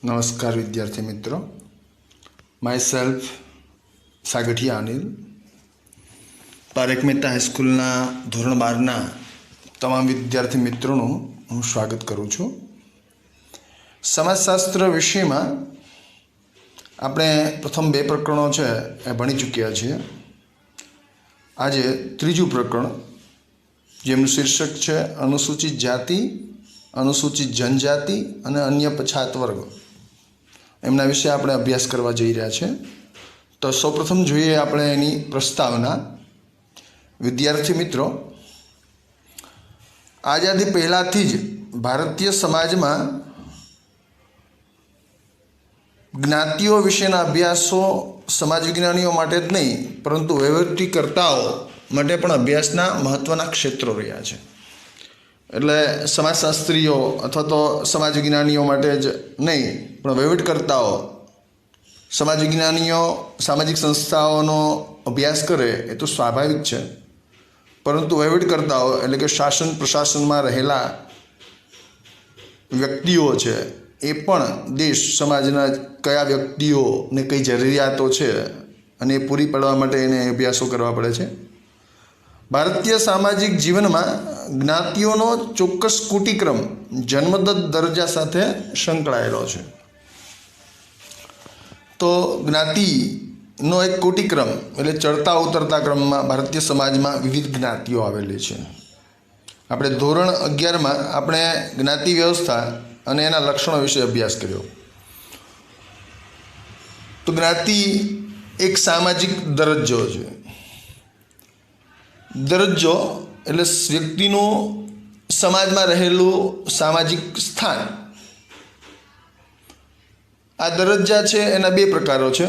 नमस्कार विद्यार्थी मित्रों, माय सेल्फ सागठिया अनिल पारेख मेहता हाईस्कूलना धोरण 12 तमाम विद्यार्थी मित्रों हूँ स्वागत करूँ छूँ। समाजशास्त्र विषय में આપણે પ્રથમ બે પ્રકરણો છે એ ભણી ચૂક્યા છીએ। આજે ત્રીજું પ્રકરણ જેમનું શીર્ષક છે અનુસૂચિત જાતિ, અનુસૂચિત જનજાતિ અને અન્ય પછાત વર્ગ, એમના વિશે આપણે અભ્યાસ કરવા જઈ રહ્યા છે। તો સૌપ્રથમ જોઈએ આપણે એની પ્રસ્તાવના। વિદ્યાર્થી મિત્રો, આઝાદી પહેલાંથી જ ભારતીય સમાજમાં જ્ઞાતિઓ વિશેના અભ્યાસો સમાજ વિજ્ઞાનીઓ માટે જ નહીં પરંતુ વહીવટીકર્તાઓ માટે પણ અભ્યાસના મહત્ત્વના ક્ષેત્રો રહ્યા છે। એટલે સમાજશાસ્ત્રીઓ અથવા તો સમાજ વિજ્ઞાનીઓ માટે જ નહીં પણ વહીવટકર્તાઓ સમાજ વિજ્ઞાનીઓ સામાજિક સંસ્થાઓનો અભ્યાસ કરે એ તો સ્વાભાવિક છે, પરંતુ વહીવટકર્તાઓ એટલે કે શાસન પ્રશાસનમાં રહેલા વ્યક્તિઓ છે એ પણ દેશ સમાજના કયા વ્યક્તિઓને કઈ જરૂરિયાતો છે અને એ પૂરી પાડવા માટે એને અભ્યાસો કરવા પડે છે। ભારતીય સામાજિક જીવનમાં જ્ઞાતિઓનો ચોક્કસ કુટીક્રમ જન્મદત્ત દરજ્જા સાથે સંકળાયેલો છે। તો જ્ઞાતિનો એક કુટીક્રમ એટલે ચડતા ઉતરતા ક્રમમાં ભારતીય સમાજમાં વિવિધ જ્ઞાતિઓ આવેલી છે। આપણે ધોરણ 11માં આપણે જ્ઞાતિ વ્યવસ્થા અને એના લક્ષણો વિશે અભ્યાસ કર્યો। તો જ્ઞાતિ એક સામાજિક દરજ્જો છે। દરજ્જો એટલે વ્યક્તિનું સમાજમાં રહેલું સામાજિક સ્થાન। આ દરજ્જા છે એના બે પ્રકારો છે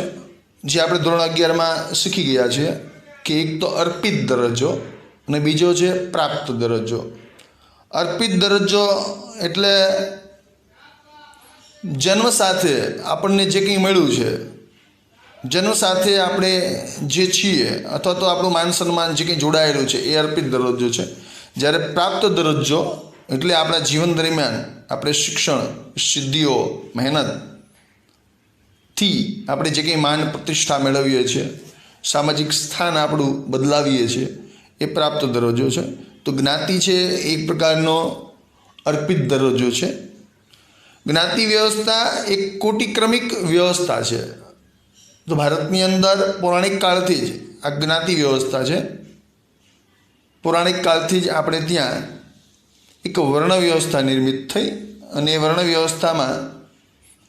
જે આપણે ધોરણ 11માં શીખી ગયા છીએ કે એક તો અર્પિત દરજ્જો અને બીજો છે પ્રાપ્ત દરજ્જો। અર્પિત દરજ્જો એટલે જન્મ સાથે આપણને જે કંઈ મળ્યું છે, જન્મ સાથે આપણે જે છીએ અથવા તો આપણું માન સન્માન જે કંઈ જોડાયેલું છે એ અર્પિત દરજ્જો છે। જ્યારે પ્રાપ્ત દરજ્જો એટલે આપણા જીવન દરમિયાન આપણે શિક્ષણ, સિદ્ધિઓ, મહેનતથી આપણે જે કંઈ માન પ્રતિષ્ઠા મેળવીએ છીએ, સામાજિક સ્થાન આપણું બદલાવીએ છીએ, એ પ્રાપ્ત દરજ્જો છે। તો જ્ઞાતિ છે એક પ્રકારનો અર્પિત દરજ્જો છે। જ્ઞાતિ વ્યવસ્થા એક કોટિક્રમિક વ્યવસ્થા છે। તો ભારતની અંદર પૌરાણિક કાળથી જ આ જ્ઞાતિ વ્યવસ્થા છે। પૌરાણિક કાળથી જ આપણે ત્યાં એક વર્ણ વ્યવસ્થા નિર્મિત થઈ અને એ વર્ણ વ્યવસ્થામાં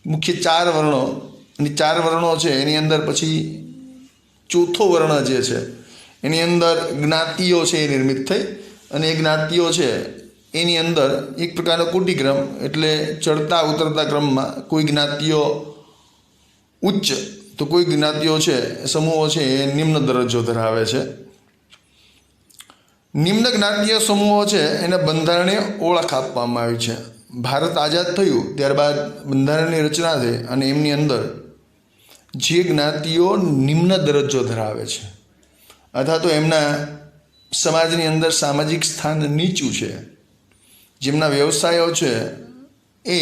મુખ્ય 4 વર્ણો અને 4 વર્ણો છે એની અંદર પછી ચોથો વર્ણ જે છે એની અંદર જ્ઞાતિઓ છે એ નિર્મિત થઈ અને એ જ્ઞાતિઓ છે એની અંદર એક પ્રકારનો કુટીક્રમ એટલે ચડતા ઉતરતા ક્રમમાં કોઈ જ્ઞાતિઓ ઉચ્ચ તો કોઈ જ્ઞાતિઓ છે સમૂહો છે એ નિમ્ન દરજ્જો ધરાવે છે। નિમ્ન જ્ઞાતિય સમૂહો છે એને બંધારણીય ઓળખ આપવામાં આવી છે। ભારત આઝાદ થયું ત્યારબાદ બંધારણની રચના થઈ અને એમની અંદર જે જ્ઞાતિઓ નિમ્ન દરજ્જો ધરાવે છે અથવા તો એમના સમાજની અંદર સામાજિક સ્થાન નીચું છે, જેમના વ્યવસાયો છે એ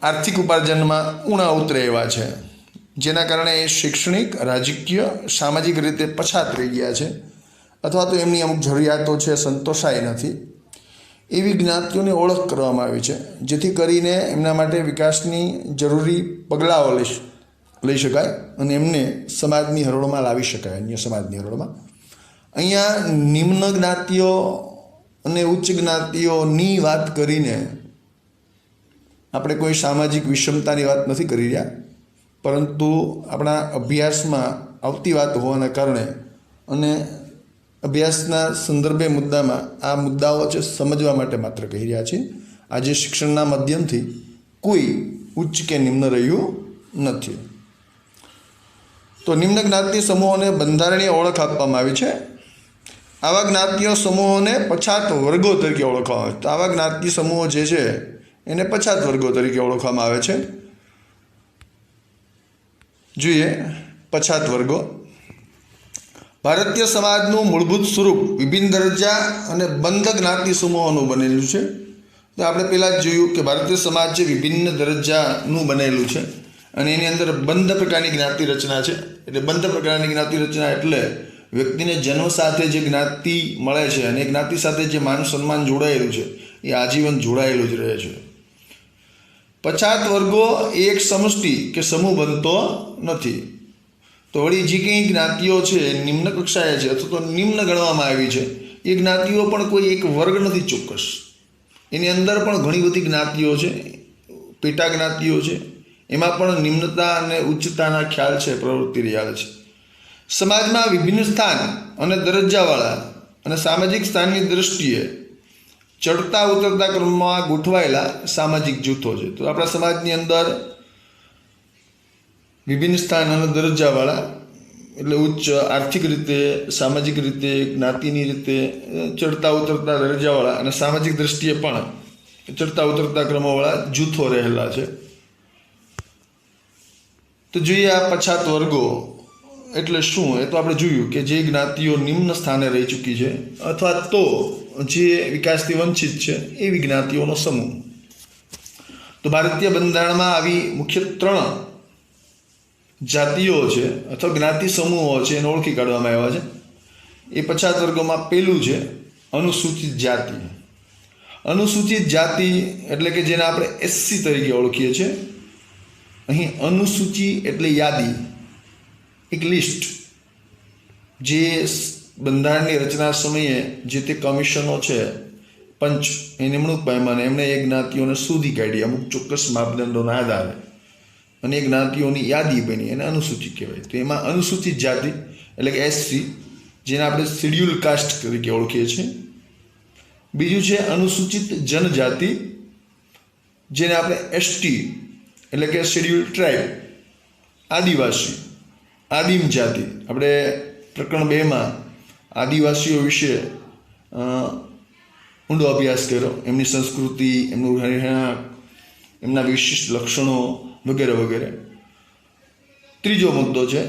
આર્થિક ઉપાર્જનમાં ઊણા ઉતરે એવા છે, જેના કારણે એ શૈક્ષણિક, રાજકીય, સામાજિક રીતે પછાત રહી ગયા છે અથવા તો એમની અમુક જરૂરિયાતો છે સંતોષાઈ નથી, એવી જ્ઞાતિઓની ઓળખ કરવામાં આવી છે, જેથી કરીને એમના માટે વિકાસની જરૂરી પગલાઓ લઈ શકાય અને એમને સમાજની હરોળમાં લાવી શકાય, અન્ય સમાજની હરોળમાં। અહીંયા નિમ્ન જ્ઞાતિઓ અને ઉચ્ચ જ્ઞાતિઓની વાત કરીને આપણે કોઈ સામાજિક વિષમતાની વાત નથી કરી રહ્યા, પરંતુ આપણા અભ્યાસમાં આવતી વાત હોવાના કારણે અને અભ્યાસના સંદર્ભે મુદ્દામાં આ મુદ્દાઓ છે સમજવા માટે માત્ર કહી રહ્યા છીએ। આજે શિક્ષણના માધ્યમથી કોઈ ઉચ્ચ કે નિમ્ન રહ્યું નથી। તો નિમ્ન જ્ઞાતિ સમૂહોને બંધારણીય ઓળખ આપવામાં આવી છે। આવા જ્ઞાતિય સમૂહોને પછાત વર્ગો તરીકે ઓળખવામાં આવે છે। તો આવા જ્ઞાતિ સમૂહો જે છે એને પછાત વર્ગો તરીકે ઓળખવામાં આવે છે। જોઈએ પછાત વર્ગો। ભારતીય સમાજનું મૂળભૂત સ્વરૂપ વિભિન્ન દરજ્જા અને બંધ જ્ઞાતિ સમૂહોનું બનેલું છે। તો આપણે પહેલાં જ જોયું કે ભારતીય સમાજ જે વિભિન્ન દરજ્જાનું બનેલું છે અને એની અંદર બંધ પ્રકારની જ્ઞાતિ રચના છે. એટલે બંધ પ્રકારની જ્ઞાતિ રચના એટલે વ્યક્તિને જન્મ સાથે જે જ્ઞાતિ મળે છે અને એ જ્ઞાતિ સાથે જે માન સન્માન જોડાયેલું છે એ આજીવન જોડાયેલું જ રહે છે. પછાત વર્ગો એ એક સમષ્ટિ કે સમૂહ બનતો નથી. તો વળી જે કંઈ જ્ઞાતિઓ છે નિમ્ન કક્ષાએ છે અથવા તો નિમ્ન ગણવામાં આવી છે એ જ્ઞાતિઓ પણ કોઈ એક વર્ગ નથી ચોક્કસ. એની અંદર પણ ઘણી બધી જ્ઞાતિઓ છે, પેટા જ્ઞાતિઓ છે. એમાં પણ નિમ્નતા અને ઉચ્ચતાના ખ્યાલ છે પ્રવૃત્તિ રહ્યા છે. સમાજમાં વિભિન્ન સ્થાન અને દરજ્જાવાળા અને સામાજિક સ્થાનની દૃષ્ટિએ ચડતા ઉતરતા ક્રમમાં ગોઠવાયેલા સામાજિક જૂથો છે. તો આપણા સમાજની અંદર વિભિન્ન સ્થાન અને દરજ્જાવાળા એટલે ઉચ્ચ આર્થિક રીતે, સામાજિક રીતે, જ્ઞાતિની રીતે ચડતા ઉતરતા દરજ્જાવાળા અને સામાજિક દૃષ્ટિએ પણ ચડતા ઉતરતા ક્રમોવાળા જૂથો રહેલા છે. તો જોઈએ આ પછાત વર્ગો એટલે શું, એ તો આપણે જોયું કે જે જ્ઞાતિઓ નિમ્ન સ્થાને રહી ચૂકી છે અથવા તો જે વિકાસથી વંચિત છે એવી જ્ઞાતિઓનો સમૂહ. તો ભારતીય બંધારણમાં આવી મુખ્ય 3 જાતિઓ છે અથવા જ્ઞાતિ સમૂહો છે એને ઓળખી કાઢવામાં આવ્યા છે. એ પછાત વર્ગોમાં પહેલું છે અનુસૂચિત જાતિ. અનુસૂચિત જાતિ એટલે કે જેને આપણે એસસી તરીકે ઓળખીએ છીએ. અહીં અનુસૂચિ એટલે યાદી, એક લિસ્ટ જે બંધારણની રચના સમયે જે તે કમિશનો છે, પંચ એ નિમણૂક પામ્યા, એમણે એ જ્ઞાતિઓને શોધી કાઢી અમુક ચોક્કસ માપદંડોના આધારે અને એ જ્ઞાતિઓની યાદી બની, એને અનુસૂચિત કહેવાય. તો એમાં અનુસૂચિત જાતિ એટલે કે એસસી, જેને આપણે શેડ્યુલ કાસ્ટ તરીકે ઓળખીએ છીએ. બીજું છે અનુસૂચિત જનજાતિ, જેને આપણે એસટી એટલે કે શેડ્યુલ ટ્રાઇબ, આદિવાસી, આદિમ જાતિ. આપણે પ્રકરણ 2માં આદિવાસીઓ વિશે ઊંડો અભ્યાસ કર્યો, એમની સંસ્કૃતિ, એમનું રહેણાંક, એમના વિશિષ્ટ લક્ષણો વગેરે વગેરે. ત્રીજો મુદ્દો છે,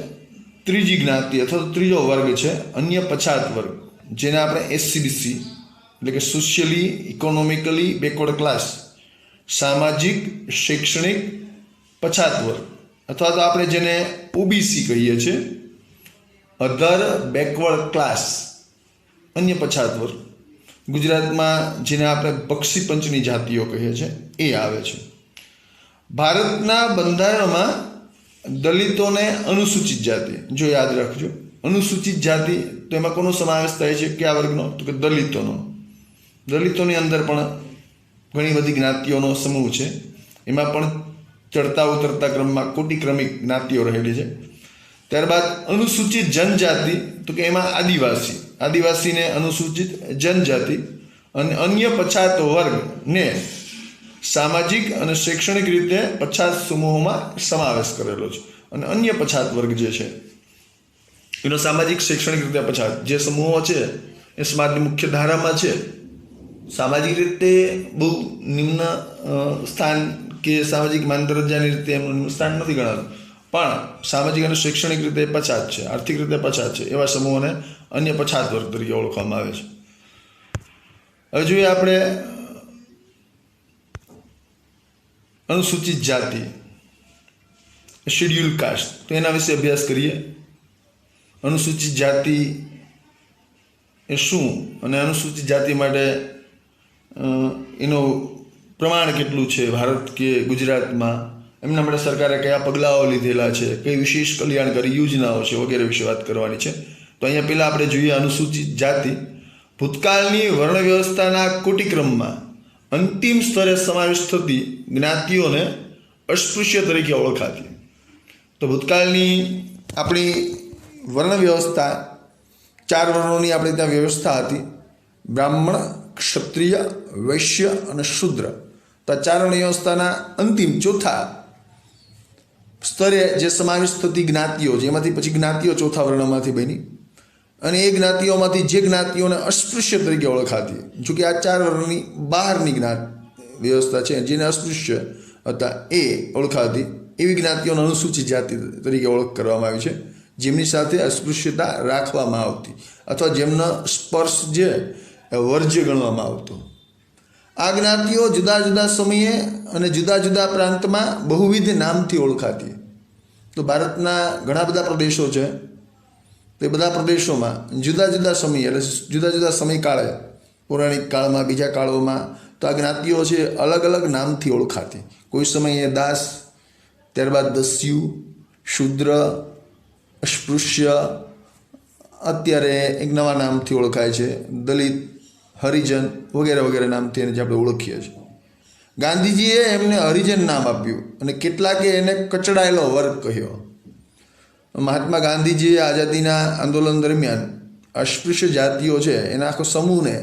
ત્રીજી જ્ઞાતિ અથવા તો ત્રીજો વર્ગ છે અન્ય પછાત વર્ગ, જેને આપણે એસસીબીસી એટલે કે સોશિયલી ઇકોનોમિકલી બેકવર્ડ ક્લાસ, સામાજિક શૈક્ષણિક પછાત વર્ગ, અથવા તો આપણે જેને ઓબીસી કહીએ છીએ, અધર બેકવર્ડ ક્લાસ, અન્ય પછાત વર્ગ. ગુજરાતમાં જેને આપણે બક્ષી પંચની જાતિઓ કહીએ છીએ એ આવે છે. ભારતના બંધારણમાં દલિતોને અનુસૂચિત જાતિ, જો યાદ રાખજો, અનુસૂચિત જાતિ તો એમાં કોનો સમાવેશ થાય છે, કયા વર્ગનો, તો કે દલિતોનો. દલિતોની અંદર પણ ઘણી બધી જ્ઞાતિઓનો સમૂહ છે. એમાં પણ ચડતા ઉતરતા ક્રમમાં કોટિક્રમિક જ્ઞાતિઓ રહેલી છે. ત્યારબાદ અનુસૂચિત જનજાતિ, તો કે એમાં આદિવાસી, આદિવાસીને અનુસૂચિત જનજાતિ, અને અન્ય પછાત વર્ગને સામાજિક અને શૈક્ષણિક રીતે પછાત સમૂહોમાં સમાવેશ કરેલો છે. અને અન્ય પછાત વર્ગ જે છે એનો સામાજિક શૈક્ષણિક રીતે પછાત જે સમૂહો છે એ સમાજની મુખ્ય ધારામાં છે. સામાજિક રીતે બહુ નિમ્ન સ્થાન કે સામાજિક માન દરજ્જાની રીતે એમનું સ્થાન નથી ગણાતું, પણ સામાજિક અને શૈક્ષણિક રીતે પછાત છે, આર્થિક રીતે પછાત છે, એવા સમૂહોને અન્ય પછાત વર્ગ તરીકે ઓળખવામાં આવે છે. હવે જોઈએ આપણે અનુસૂચિત જાતિ, શેડ્યુલ કાસ્ટ, તો એના વિશે અભ્યાસ કરીએ. અનુસૂચિત જાતિ એ શું અને અનુસૂચિત જાતિ માટે એનું પ્રમાણ કેટલું છે ભારત કે ગુજરાતમાં, એમના માટે સરકારે કયા પગલાઓ લીધેલા છે, કઈ વિશેષ કલ્યાણકારી યોજનાઓ છે વગેરે વિશે વાત કરવાની છે. તો અહીંયા પહેલાં આપણે જોઈએ અનુસૂચિત જાતિ. ભૂતકાળની વર્ણ વ્યવસ્થાના કોટિક્રમમાં અંતિમ સ્તરે સમાવેશ થતી જ્ઞાતિઓને અસ્પૃશ્ય તરીકે ઓળખાતી. તો ભૂતકાળની આપણી વર્ણ વ્યવસ્થા 4 વર્ણોની આપણી ત્યાં વ્યવસ્થા હતી: બ્રાહ્મણ, ક્ષત્રિય, વૈશ્ય અને શૂદ્ર. તો આ 4 વર્ણ વ્યવસ્થાના અંતિમ ચોથા સ્તરે જે સમાવેશ થતી જ્ઞાતિઓ છે એમાંથી પછી જ્ઞાતિઓ ચોથા વર્ણમાંથી બની, અને એ જ્ઞાતિઓમાંથી જે જ્ઞાતિઓને અસ્પૃશ્ય તરીકે ઓળખાતી, જો કે આ 4 વર્ણની બહારની જ્ઞાત વ્યવસ્થા છે જેને અસ્પૃશ્ય હતા એ ઓળખાતી, એવી જ્ઞાતિઓને અનુસૂચિત જાતિ તરીકે ઓળખ કરવામાં આવી છે, જેમની સાથે અસ્પૃશ્યતા રાખવામાં આવતી અથવા જેમનો સ્પર્શ જે વર્જ્ય ગણવામાં આવતો. આ જ્ઞાતિઓ જુદા જુદા સમયે અને જુદા જુદા પ્રાંતમાં બહુવિધ નામથી ઓળખાતી. તો ભારતના ઘણા બધા પ્રદેશો છે, તે બધા પ્રદેશોમાં જુદા જુદા સમયે એટલે જુદા જુદા સમયકાળે, પૌરાણિક કાળમાં, બીજા કાળોમાં તો આ જ્ઞાતિઓ છે અલગ અલગ નામથી ઓળખાતી. કોઈ સમયે દાસ, ત્યારબાદ દસ્યુ, શૂદ્ર, અસ્પૃશ્ય, અત્યારે એક નવા નામથી ઓળખાય છે દલિત, હરિજન વગેરે વગેરે નામથી એને જે આપણે ઓળખીએ છીએ. ગાંધીજીએ એમને હરિજન નામ આપ્યું અને કેટલાકે એને કચડાયેલો વર્ગ કહ્યો. મહાત્મા ગાંધીજીએ આઝાદીના આંદોલન દરમિયાન અસ્પૃશ્ય જાતિઓ છે એના આખો સમૂહને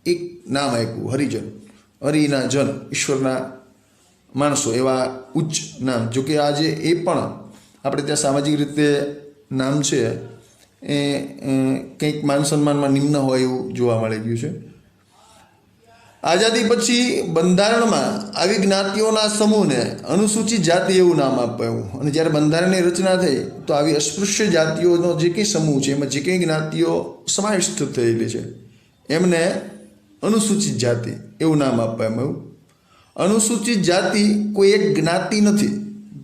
એક નામ આપ્યું, હરિજન. હરિના જન, ઈશ્વરના માણસો, એવા ઉચ્ચ નામ. જોકે આજે એ પણ આપણે ત્યાં સામાજિક રીતે નામ છે એ કંઈક માન સન્માનમાં નિમ્ન હોય એવું જોવા મળી ગયું છે. આઝાદી પછી બંધારણમાં આવી જ્ઞાતિઓના સમૂહને અનુસૂચિત જાતિ એવું નામ આપ્યું. અને જ્યારે બંધારણની રચના થઈ તો આવી અસ્પૃશ્ય જાતિઓનો જે કંઈ સમૂહ છે એમાં જે કંઈ જ્ઞાતિઓ સમાવિષ્ટ થયેલી છે એમને અનુસૂચિત જાતિ એવું નામ આપવામાં આવ્યું. અનુસૂચિત જાતિ કોઈ એક જ્ઞાતિ નથી,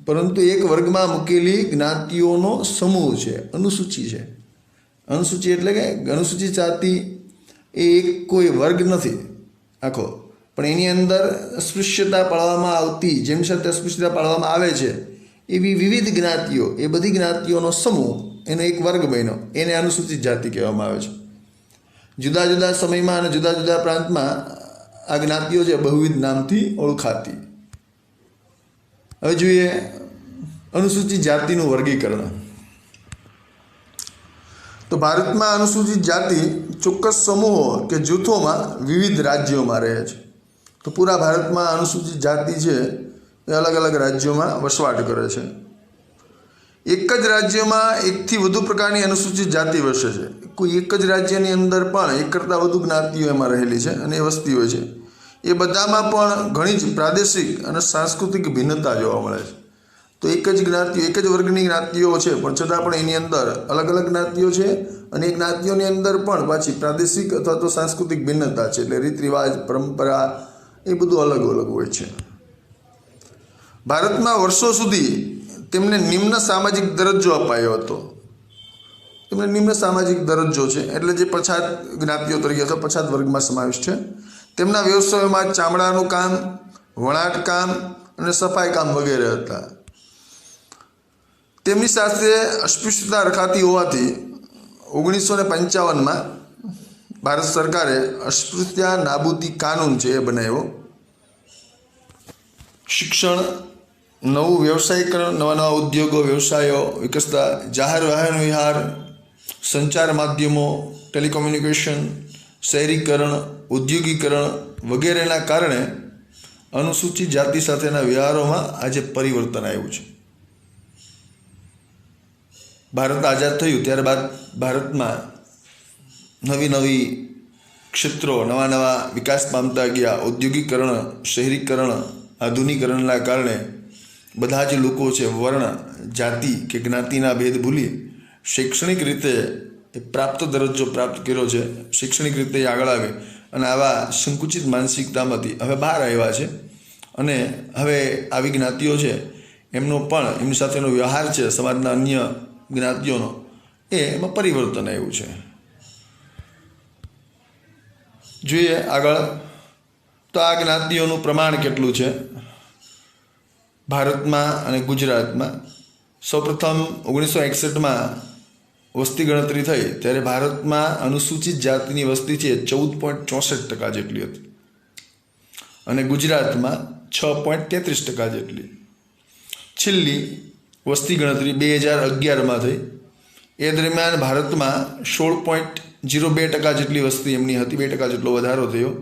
પરંતુ એક વર્ગમાં મૂકેલી જ્ઞાતિઓનો સમૂહ છે, અનુસૂચિ છે. અનુસૂચિ એટલે કે અનુસૂચિત જાતિ એ એક કોઈ વર્ગ નથી આખો, પણ એની અંદર અસ્પૃશ્યતા પાળવામાં આવતી, જેમ સાથે અસ્પૃશ્યતા પાળવામાં આવે છે એવી વિવિધ જ્ઞાતિઓ, એ બધી જ્ઞાતિઓનો સમૂહ, એનો એક વર્ગ બન્યો, એને અનુસૂચિત જાતિ કહેવામાં આવે છે. જુદા જુદા સમયમાં અને જુદા જુદા પ્રાંતમાં આ જ્ઞાતિઓ છે બહુવિધ નામથી ઓળખાતી. હવે જોઈએ અનુસૂચિત જાતિનું વર્ગીકરણ. તો ભારતમાં અનુસૂચિત જાતિ ચોક્કસ સમૂહો કે જૂથોમાં વિવિધ રાજ્યોમાં રહે છે. તો પૂરા ભારતમાં અનુસૂચિત જાતિ છે એ અલગ અલગ રાજ્યોમાં વસવાટ કરે છે. એક જ રાજ્યમાં એકથી વધુ પ્રકારની અનુસૂચિત જાતિ વસે છે. કોઈ એક જ રાજ્યની અંદર પણ એક કરતાં વધુ જ્ઞાતિઓ એમાં રહેલી છે અને એ વસતી હોય છે. એ બધામાં પણ ઘણી જ પ્રાદેશિક અને સાંસ્કૃતિક ભિન્નતા જોવા મળે છે. તો એક જ જ્ઞાતિઓ, એક જ વર્ગની જ્ઞાતિઓ છે, પણ છતાં પણ એની અંદર અલગ અલગ જ્ઞાતિઓ છે અને એ જ્ઞાતિઓની અંદર પણ પાછી પ્રાદેશિક અથવા તો સાંસ્કૃતિક ભિન્નતા છે. એટલે રીત રિવાજ, પરંપરા એ બધું અલગ અલગ હોય છે. ભારતમાં વર્ષો સુધી તેમને નિમ્ન સામાજિક દરજ્જો અપાયો હતો. તેમને નિમ્ન સામાજિક દરજ્જો છે એટલે જે પછાત જ્ઞાતિઓ તરીકે અથવા પછાત વર્ગમાં સમાવેશ છે. તેમના વ્યવસાયોમાં ચામડાનું કામ, વણાટ કામ અને સફાઈ કામ વગેરે હતા. તેમની સાથે અસ્પૃશ્યતા રખાતી હોવાથી 1955માં ભારત સરકારે અસ્પૃશ્યતા નાબૂદી કાનૂન છે એ બનાવ્યો. શિક્ષણ, નવું વ્યવસાયીકરણ, નવા નવા ઉદ્યોગો, વ્યવસાયો વિકસતા, જાહેર વાહન વ્યવહાર, સંચાર માધ્યમો, ટેલિકોમ્યુનિકેશન, શહેરીકરણ, ઔદ્યોગિકરણ વગેરેના કારણે અનુસૂચિત જાતિ સાથેના વ્યવહારોમાં આજે પરિવર્તન આવ્યું છે. ભારત આઝાદ થયું ત્યારબાદ ભારતમાં નવી નવી ક્ષેત્રો નવા નવા વિકાસ પામતા ગયા. ઔદ્યોગિકરણ, શહેરીકરણ, આધુનિકરણના કારણે બધા જ લોકો છે વર્ણ, જાતિ કે જ્ઞાતિના ભેદ ભૂલી શૈક્ષણિક રીતે પ્રાપ્ત દરજ્જો પ્રાપ્ત કર્યો છે. શૈક્ષણિક રીતે આગળ આવે અને આવા સંકુચિત માનસિકતામાંથી હવે બહાર આવ્યા છે અને હવે આવી જ્ઞાતિઓ છે એમનો પણ એમની સાથેનો વ્યવહાર છે સમાજના અન્ય જ્ઞાતિઓનો એમાં પરિવર્તન આવ્યું છે. જોઈએ આગળ તો આ જ્ઞાતિઓનું પ્રમાણ કેટલું છે ભારતમાં અને ગુજરાતમાં. સૌપ્રથમ 1961માં વસ્તી ગણતરી થઈ ત્યારે ભારતમાં અનુસૂચિત જાતિની વસ્તી છે 14.64% જેટલી હતી અને ગુજરાતમાં 6.33% જેટલી. છેલ્લી વસ્તી ગણતરી 2011માં થઈ. એ દરમિયાન ભારતમાં 16.02% જેટલી વસ્તી એમની હતી, 2% જેટલો વધારો થયો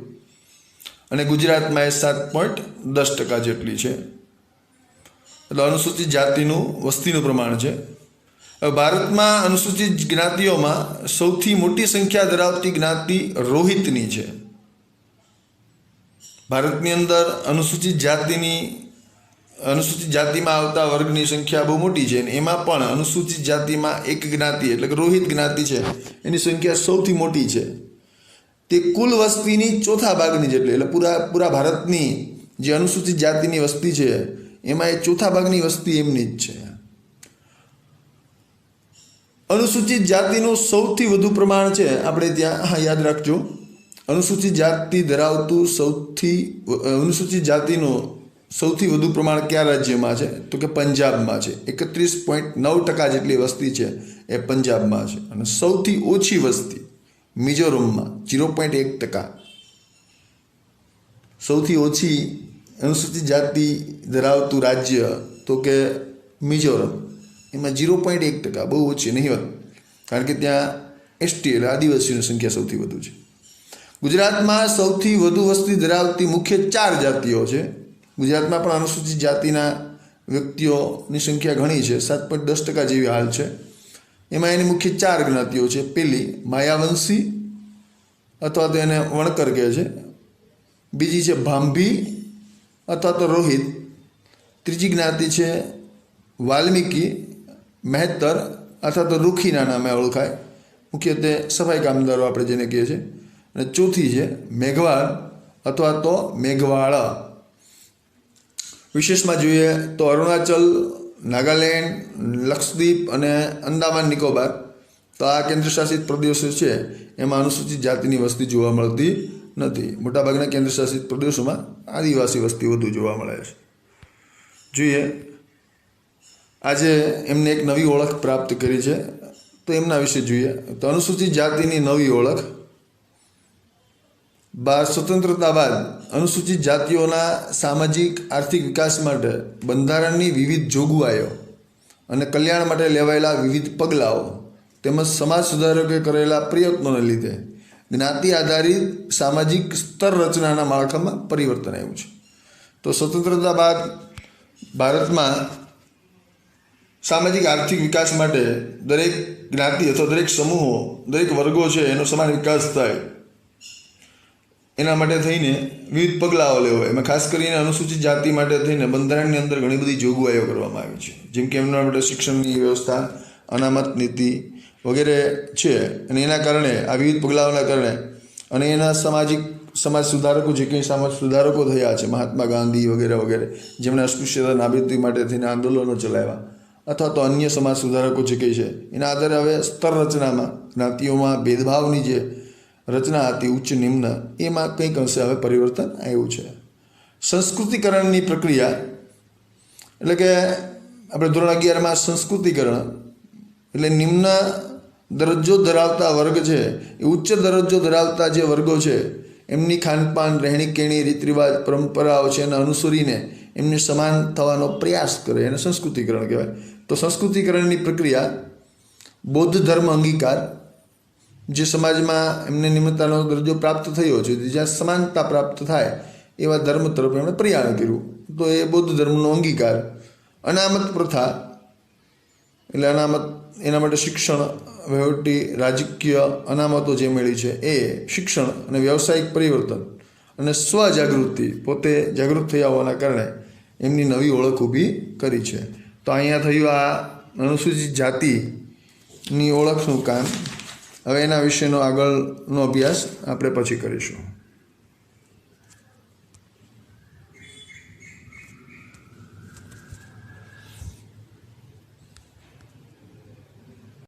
અને ગુજરાતમાં એ 7.10% જેટલી છે. એટલે અનુસૂચિત જાતિનું વસ્તીનું પ્રમાણ છે. ભારતમાં અનુસૂચિત જ્ઞાતિઓમાં સૌથી મોટી સંખ્યા ધરાવતી જ્ઞાતિ રોહિતની છે. ભારતની અંદર અનુસૂચિત જાતિમાં આવતા વર્ગની સંખ્યા બહુ મોટી છે અને એમાં પણ અનુસૂચિત જાતિમાં એક જ્ઞાતિ એટલે કે રોહિત જ્ઞાતિ છે એની સંખ્યા સૌથી મોટી છે. તે કુલ વસ્તીની ચોથા ભાગની જેટલી, એટલે પૂરા ભારતની જે અનુસૂચિત જાતિની વસ્તી છે એમાં એ ચોથા ભાગની વસ્તી એમની જ છે. અનુસૂચિત જાતિનું સૌથી વધુ પ્રમાણ છે આપણે ત્યાં યાદ રાખજો, અનુસૂચિત જાતિ ધરાવતું અનુસૂચિત જાતિનું સૌથી વધુ પ્રમાણ કયા રાજ્યમાં છે? તો કે પંજાબમાં છે. 31.9% જેટલી વસ્તી છે એ પંજાબમાં છે. અને સૌથી ઓછી વસ્તી મિઝોરમમાં 0.1%. સૌથી ઓછી અનુસૂચિત જાતિ ધરાવતું રાજ્ય તો કે મિઝોરમ, એમાં 0.1%, બહુ ઓછી, નહીવત, કારણ કે ત્યાં એસટી એટલે આદિવાસીઓની સંખ્યા સૌથી વધુ છે. ગુજરાતમાં સૌથી વધુ વસ્તી ધરાવતી મુખ્ય 4 જાતિઓ છે. ગુજરાતમાં પણ અનુસૂચિત જાતિના વ્યક્તિઓની સંખ્યા ઘણી છે, 7.10% જેવી હાલ છે. એમાં એની મુખ્ય 4 જ્ઞાતિઓ છે. પહેલી માયાવંશી અથવા તો એને વણકર કહે છે. બીજી છે ભાંભી અથવા તો રોહિત. ત્રીજી જ્ઞાતિ છે વાલ્મીકી, મહેતર અથવા તો રૂખીના નામે ઓળખાય, મુખ્યત્વે સફાઈ કામદારો આપણે જેને કહીએ છીએ. અને ચોથી છે મેઘવાળ અથવા તો મેઘવાળ. વિશેષમાં જોઈએ તો અરુણાચલ, નાગાલેન્ડ, લક્ષદ્વીપ અને અંદામાન નિકોબાર, તો આ કેન્દ્રશાસિત પ્રદેશો છે એમાં અનુસૂચિત જાતિની વસ્તી જોવા મળતી નથી. મોટાભાગના કેન્દ્રશાસિત પ્રદેશોમાં આદિવાસી વસ્તી વધુ જોવા મળે છે. જોઈએ આજે એમને એક નવી ઓળખ પ્રાપ્ત કરી છે, તો એમના વિશે જોઈએ તો અનુસૂચિત જાતિની નવી ઓળખ. સ્વતંત્રતા બાદ અનુસૂચિત જાતિઓના સામાજિક આર્થિક વિકાસ માટે બંધારણની વિવિધ જોગવાઈઓ અને કલ્યાણ માટે લેવાયેલા વિવિધ પગલાઓ તેમજ સમાજ સુધારકોએ કરેલા પ્રયત્નોને લીધે જ્ઞાતિ આધારિત સામાજિક સ્તર રચનાના માળખામાં પરિવર્તન આવ્યું છે. તો સ્વતંત્રતા બાદ ભારતમાં સામાજિક આર્થિક વિકાસ માટે દરેક જ્ઞાતિ અથવા દરેક સમૂહો, દરેક વર્ગો છે એનો સમાન વિકાસ થાય, એના માટે થઈને વિવિધ પગલાઓ લેવાય. એમાં ખાસ કરીને અનુસૂચિત જાતિ માટે થઈને બંધારણની અંદર ઘણી બધી જોગવાઈઓ કરવામાં આવી છે, જેમ કે એમના માટે શિક્ષણની વ્યવસ્થા, અનામત નીતિ વગેરે છે. અને એના કારણે આ વિવિધ પગલાઓના કારણે અને એના સમાજ સુધારકો, જે કંઈ સમાજ સુધારકો થયા છે, મહાત્મા ગાંધી વગેરે વગેરે, જેમણે અસ્પૃશ્યતા નાબૂદી માટે થઈને આંદોલનો ચલાવ્યા, અથવા તો અન્ય સમાજ સુધારકો જે કંઈ છે, એના આધારે હવે સ્તર રચનામાં જ્ઞાતિઓમાં ભેદભાવની જે રચના હતી ઉચ્ચ નિમ્ન, એમાં કંઈક અંશે હવે પરિવર્તન આવ્યું છે. સંસ્કૃતિકરણની પ્રક્રિયા એટલે કે આપણે ધોરણ 11માં સંસ્કૃતિકરણ એટલે નિમ્ન દરજ્જો ધરાવતા વર્ગ છે એ ઉચ્ચ દરજ્જો ધરાવતા જે વર્ગો છે એમની ખાનપાન, રહેણી કહેણી, રીત રિવાજ, પરંપરાઓ છે એને અનુસરીને એમને સમાન થવાનો પ્રયાસ કરે, એને સંસ્કૃતિકરણ કહેવાય. તો સંસ્કૃતિકરણની પ્રક્રિયા બૌદ્ધ ધર્મ અંગીકાર, જે સમાજમાં એમને નિમ્નતાનો દરજ્જો પ્રાપ્ત થયો છે, જ્યાં સમાનતા પ્રાપ્ત થાય એવા ધર્મ તરફ એમણે પ્રયાણ કર્યું, તો એ બૌદ્ધ ધર્મનો અંગીકાર. અનામત પ્રથા એટલે અનામત, એના માટે શિક્ષણ, વહીવટી, રાજકીય અનામતો જે મળી છે એ શિક્ષણ અને વ્યવસાયિક પરિવર્તન અને સ્વજાગૃતિ, પોતે જાગૃત થયા હોવાના કારણે એમની નવી ઓળખ ઊભી કરી છે. તો અહીંયા થયું આ અનુસૂચિત જાતિની ઓળખનું કામ. હવે એના વિશેનો આગળનો અભ્યાસ આપણે પછી કરીશું.